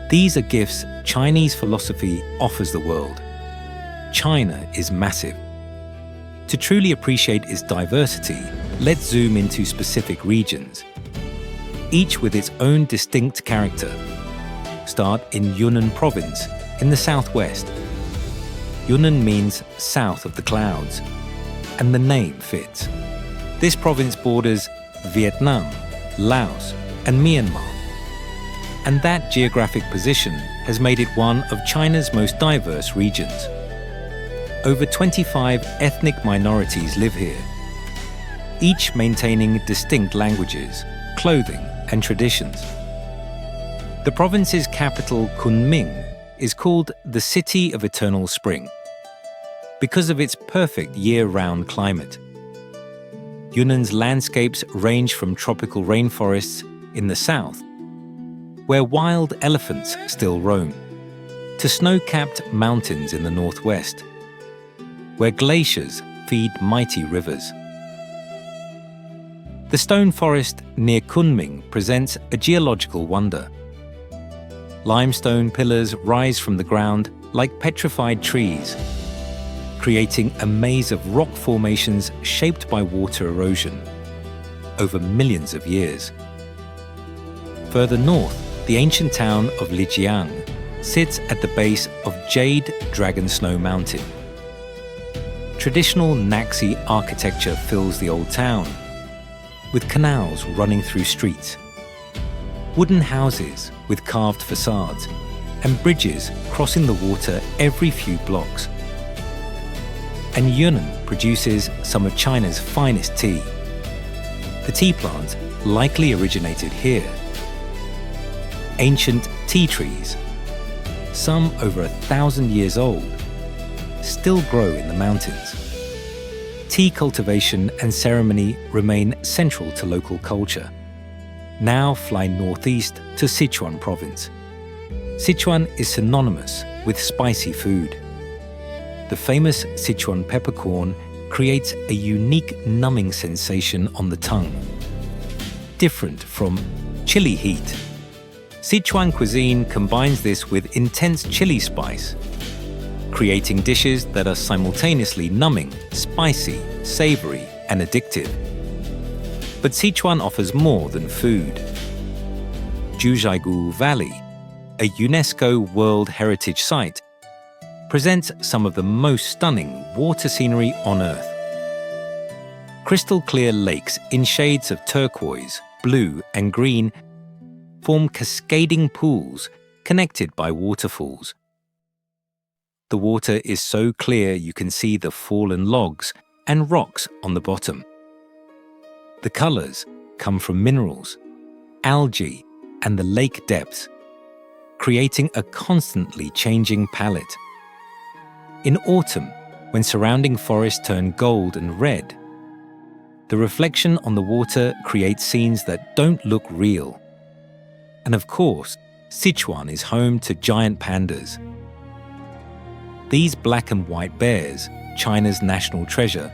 these are gifts Chinese philosophy offers the world. China is massive. To truly appreciate its diversity, let's zoom into specific regions, each with its own distinct character. Start in Yunnan province in the southwest. Yunnan means south of the clouds, and the name fits. This province borders Vietnam, Laos, and Myanmar, and that geographic position has made it one of China's most diverse regions. Over 25 ethnic minorities live here, each maintaining distinct languages, clothing, and traditions. The province's capital, Kunming, is called the City of Eternal Spring because of its perfect year-round climate. Yunnan's landscapes range from tropical rainforests in the south, where wild elephants still roam, to snow-capped mountains in the northwest, where glaciers feed mighty rivers. The stone forest near Kunming presents a geological wonder. Limestone pillars rise from the ground like petrified trees, creating a maze of rock formations shaped by water erosion over millions of years. Further north, the ancient town of Lijiang sits at the base of Jade Dragon Snow Mountain. Traditional Naxi architecture fills the old town, with canals running through streets, wooden houses with carved facades, and bridges crossing the water every few blocks. And Yunnan produces some of China's finest tea. The tea plant likely originated here. Ancient tea trees, some over 1,000 years old, still grow in the mountains. Tea cultivation and ceremony remain central to local culture. Now fly northeast to Sichuan province. Sichuan is synonymous with spicy food. The famous Sichuan peppercorn creates a unique numbing sensation on the tongue. Different from chili heat, Sichuan cuisine combines this with intense chili spice, creating dishes that are simultaneously numbing, spicy, savory, and addictive. But Sichuan offers more than food. Zhangjiajie Valley, a UNESCO World Heritage Site, presents some of the most stunning water scenery on Earth. Crystal clear lakes in shades of turquoise, blue, and green form cascading pools connected by waterfalls. The water is so clear you can see the fallen logs and rocks on the bottom. The colors come from minerals, algae, and the lake depths, creating a constantly changing palette. In autumn, when surrounding forests turn gold and red, the reflection on the water creates scenes that don't look real. And of course, Sichuan is home to giant pandas. These black and white bears, China's national treasure,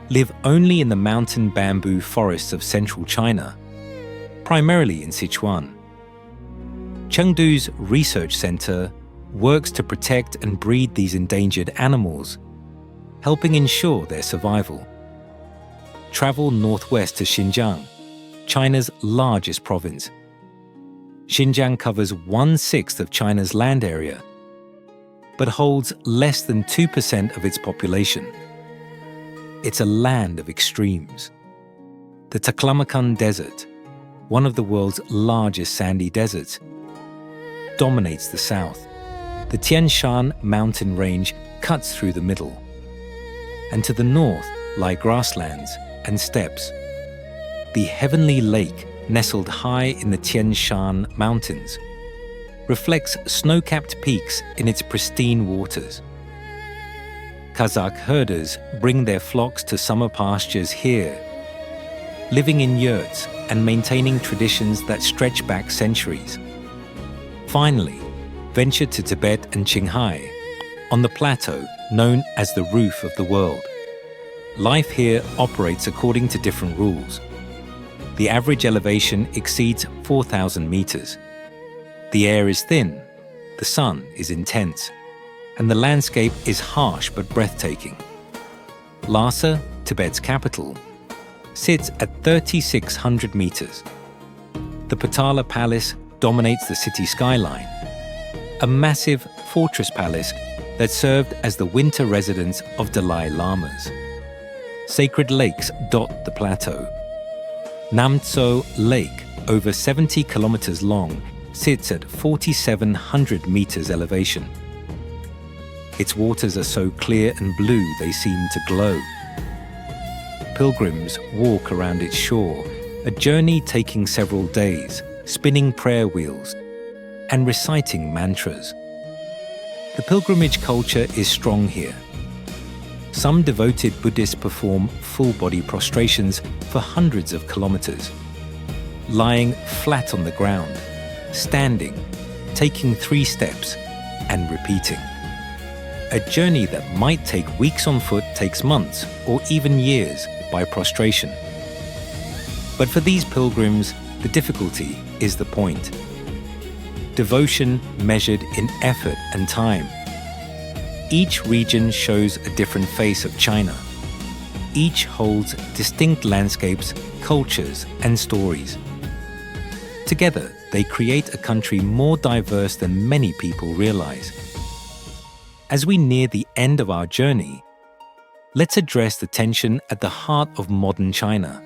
live only in the mountain bamboo forests of central China, primarily in Sichuan. Chengdu's research center works to protect and breed these endangered animals, helping ensure their survival. Travel northwest to Xinjiang, China's largest province. Xinjiang covers 1/6 of China's land area, but holds less than 2% of its population. It's a land of extremes. The Taklamakan Desert, one of the world's largest sandy deserts, dominates the south. The Tian Shan mountain range cuts through the middle. And to the north lie grasslands and steppes. The heavenly lake, nestled high in the Tian Shan mountains, reflects snow-capped peaks in its pristine waters. Kazakh herders bring their flocks to summer pastures here, living in yurts and maintaining traditions that stretch back centuries. Finally, venture to Tibet and Shanghai, on the plateau known as the roof of the world. Life here operates according to different rules. The average elevation exceeds 4,000 meters. The air is thin, the sun is intense, and the landscape is harsh but breathtaking. Lhasa, Tibet's capital, sits at 3,600 meters. The Potala Palace dominates the city skyline, a massive fortress palace that served as the winter residence of Dalai Lamas. Sacred lakes dot the plateau. Namtso Lake, over 70 kilometers long, sits at 4,700 meters elevation. Its waters are so clear and blue they seem to glow. Pilgrims walk around its shore, a journey taking several days, spinning prayer wheels and reciting mantras. The pilgrimage culture is strong here. Some devoted Buddhists perform full-body prostrations for hundreds of kilometers, lying flat on the ground, standing, taking 3 steps, and repeating. A journey that might take weeks on foot takes months or even years by prostration. But for these pilgrims, the difficulty is the point. Devotion measured in effort and time. Each region shows a different face of China. Each holds distinct landscapes, cultures, and stories. Together, they create a country more diverse than many people realize. As we near the end of our journey, let's address the tension at the heart of modern China.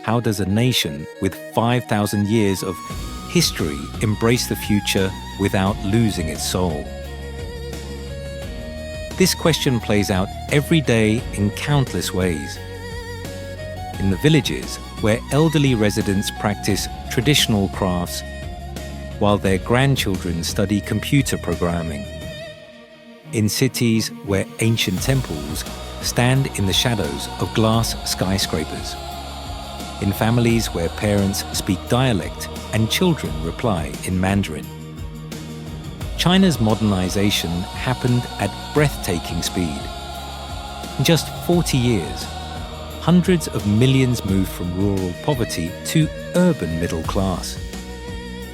How does a nation with 5,000 years of history embrace the future without losing its soul? This question plays out every day in countless ways. In the villages, where elderly residents practice traditional crafts, while their grandchildren study computer programming. In cities where ancient temples stand in the shadows of glass skyscrapers. In families where parents speak dialect and children reply in Mandarin. China's modernization happened at breathtaking speed. In just 40 years, hundreds of millions moved from rural poverty to urban middle class.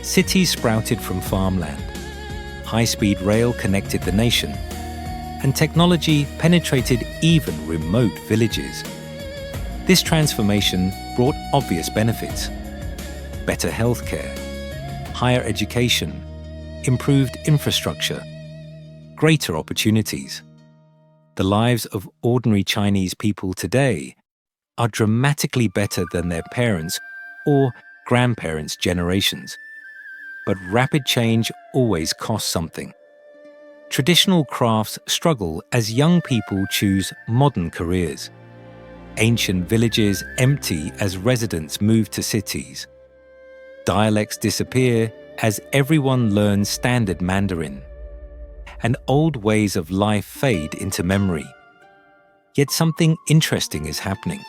Cities sprouted from farmland. High-speed rail connected the nation, and technology penetrated even remote villages. This transformation brought obvious benefits: better healthcare, higher education, improved infrastructure, greater opportunities. The lives of ordinary Chinese people today are dramatically better than their parents' or grandparents' generations. But rapid change always costs something. Traditional crafts struggle as young people choose modern careers. Ancient villages empty as residents move to cities. Dialects disappear as everyone learns standard Mandarin. And old ways of life fade into memory. Yet something interesting is happening.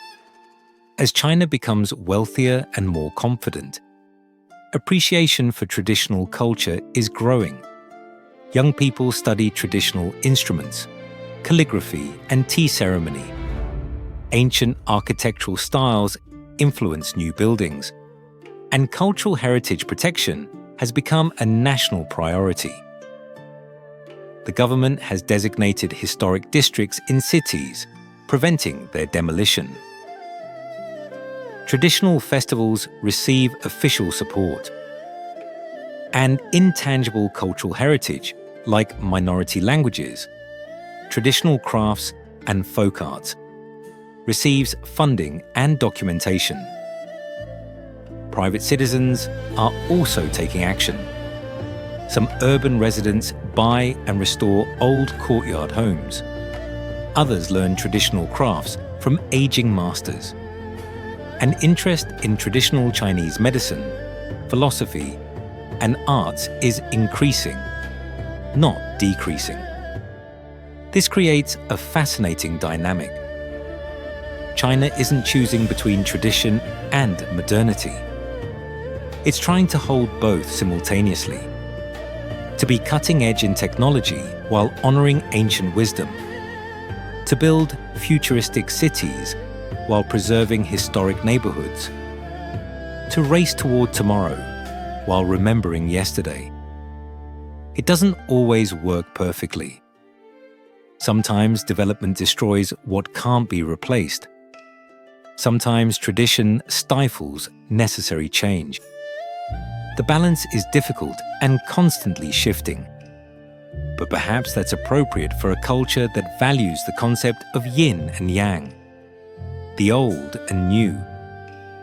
As China becomes wealthier and more confident, appreciation for traditional culture is growing. Young people study traditional instruments, calligraphy, and tea ceremony. Ancient architectural styles influence new buildings, and cultural heritage protection has become a national priority. The government has designated historic districts in cities, preventing their demolition. Traditional festivals receive official support. And intangible cultural heritage, like minority languages, traditional crafts, and folk arts, receives funding and documentation. Private citizens are also taking action. Some urban residents buy and restore old courtyard homes. Others learn traditional crafts from aging masters. An interest in traditional Chinese medicine, philosophy, and arts is increasing, not decreasing. This creates a fascinating dynamic. China isn't choosing between tradition and modernity. It's trying to hold both simultaneously. To be cutting edge in technology while honoring ancient wisdom. To build futuristic cities while preserving historic neighborhoods. To race toward tomorrow while remembering yesterday. It doesn't always work perfectly. Sometimes development destroys what can't be replaced. Sometimes tradition stifles necessary change. The balance is difficult and constantly shifting. But perhaps that's appropriate for a culture that values the concept of yin and yang, the old and new,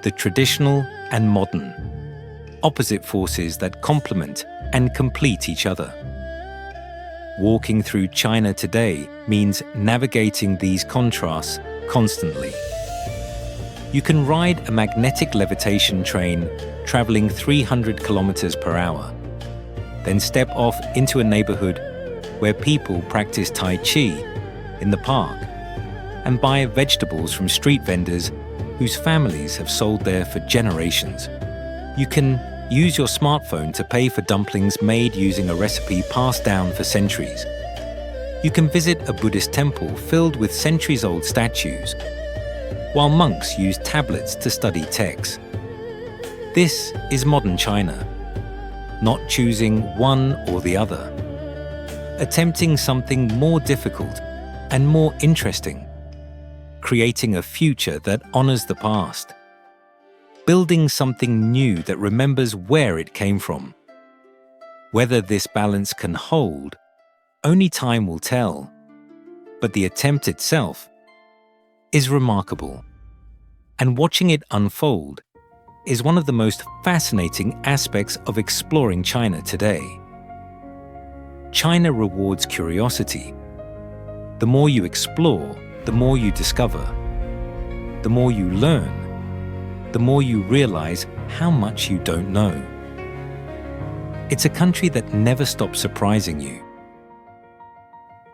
the traditional and modern, opposite forces that complement and complete each other. Walking through China today means navigating these contrasts constantly. You can ride a magnetic levitation train traveling 300 kilometers per hour, then step off into a neighborhood where people practice Tai Chi in the park and buy vegetables from street vendors whose families have sold there for generations. You can use your smartphone to pay for dumplings made using a recipe passed down for centuries. You can visit a Buddhist temple filled with centuries-old statues, while monks use tablets to study texts. This is modern China, not choosing one or the other, attempting something more difficult and more interesting, creating a future that honors the past, building something new that remembers where it came from. Whether this balance can hold, only time will tell, but the attempt itself is remarkable, and watching it unfold is one of the most fascinating aspects of exploring China today. China rewards curiosity. The more you explore, the more you discover. The more you learn, the more you realize how much you don't know. It's a country that never stops surprising you.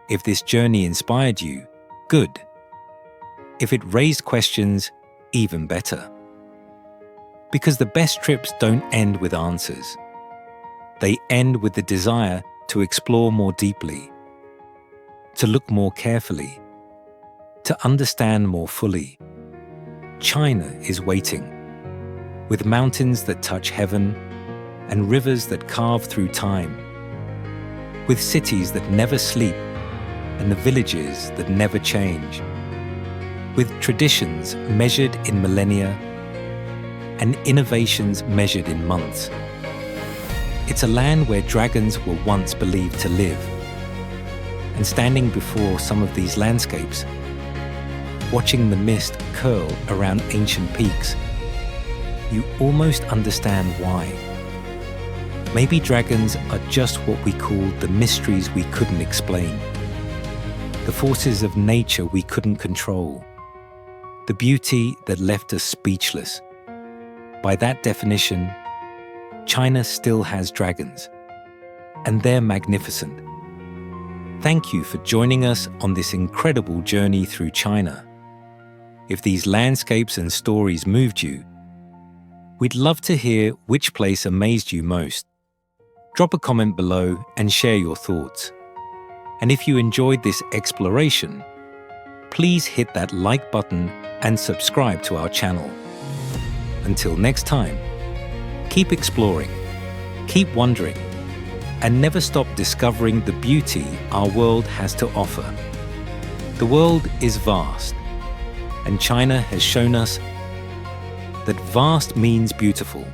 If this journey inspired you, good. If it raised questions, even better. Because the best trips don't end with answers. They end with the desire to explore more deeply, to look more carefully, to understand more fully. China is waiting, with mountains that touch heaven and rivers that carve through time, with cities that never sleep and the villages that never change, with traditions measured in millennia and innovations measured in months. It's a land where dragons were once believed to live. And standing before some of these landscapes, watching the mist curl around ancient peaks, you almost understand why. Maybe dragons are just what we call the mysteries we couldn't explain, the forces of nature we couldn't control, the beauty that left us speechless. By that definition, China still has dragons, and they're magnificent. Thank you for joining us on this incredible journey through China. If these landscapes and stories moved you, we'd love to hear which place amazed you most. Drop a comment below and share your thoughts. And if you enjoyed this exploration, please hit that like button and subscribe to our channel. Until next time, keep exploring, keep wondering, and never stop discovering the beauty our world has to offer. The world is vast, and China has shown us that vast means beautiful.